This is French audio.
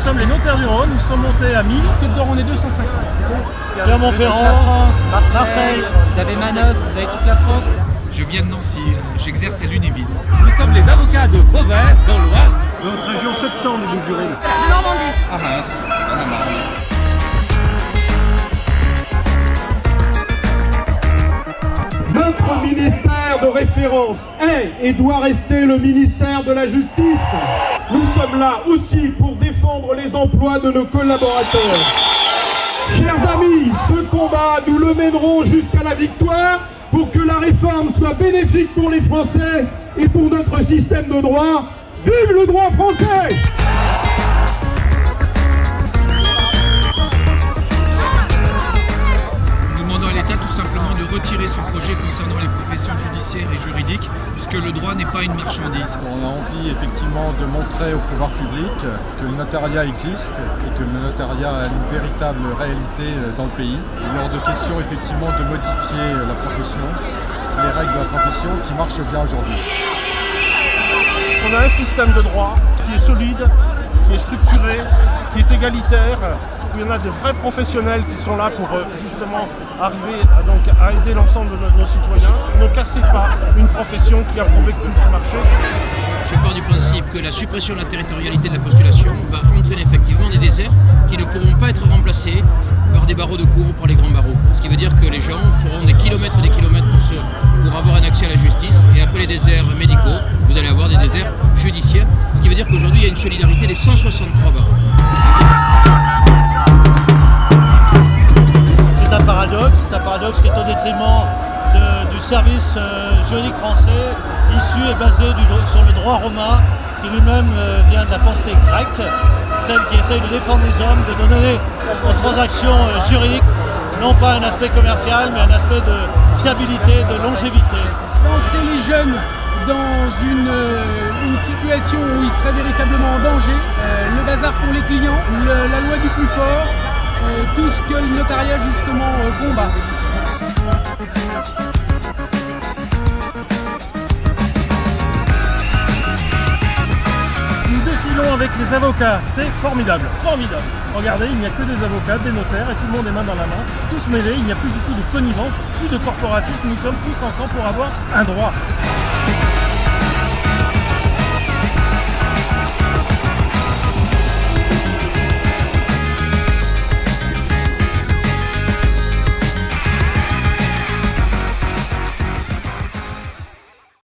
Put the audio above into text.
sommes les notaires du Rhône, nous sommes montés à 1000. Côte d'Or, on est 250. Clermont-Ferrand, la France, Marseille. Vous avez Manosque, vous avez toute la France. Je viens de Nancy, j'exerce à Lunéville. Nous sommes les avocats de Beauvais, dans l'Oise. Notre région 700 des Bouches-du-Rhône. De Normandie. À Reims, dans la Marne. Notre ministère de référence est et doit rester le ministère de la Justice. Nous sommes là aussi pour défendre les emplois de nos collaborateurs. Chers amis, ce combat, nous le mènerons jusqu'à la victoire pour que la réforme soit bénéfique pour les Français et pour notre système de droit. Vive le droit français! Tout simplement de retirer son projet concernant les professions judiciaires et juridiques, puisque le droit n'est pas une marchandise. On a envie effectivement de montrer au pouvoir public que le notariat existe et que le notariat a une véritable réalité dans le pays. Il est hors de question effectivement de modifier la profession, les règles de la profession qui marchent bien aujourd'hui. On a un système de droit qui est solide, qui est structuré, qui est égalitaire. Il y en a des vrais professionnels qui sont là pour justement arriver à aider l'ensemble de nos citoyens. Ne cassez pas une profession qui a prouvé que tout marchait. Je pars du principe que la suppression de la territorialité de la postulation va entraîner effectivement des déserts qui ne pourront pas être remplacés par des barreaux de cour ou par les grands barreaux. Ce qui veut dire que les gens feront des kilomètres et des kilomètres pour avoir un accès à la justice. Et après les déserts médicaux, vous allez avoir des déserts judiciaires. Ce qui veut dire qu'aujourd'hui, il y a une solidarité des 163 barreaux. C'est un paradoxe qui est au détriment du service juridique français, issu et basé sur le droit romain, qui lui-même vient de la pensée grecque, celle qui essaye de défendre les hommes, de donner aux transactions juridiques non pas un aspect commercial, mais un aspect de fiabilité, de longévité. Lancer les jeunes dans une situation où ils seraient véritablement en danger, le bazar pour les clients, la loi du plus fort, tout ce que le notariat justement combat. Nous défilons avec les avocats, c'est formidable, formidable. Regardez, il n'y a que des avocats, des notaires et tout le monde est main dans la main, tous mêlés, il n'y a plus du tout de connivence, plus de corporatisme, nous sommes tous ensemble pour avoir un droit.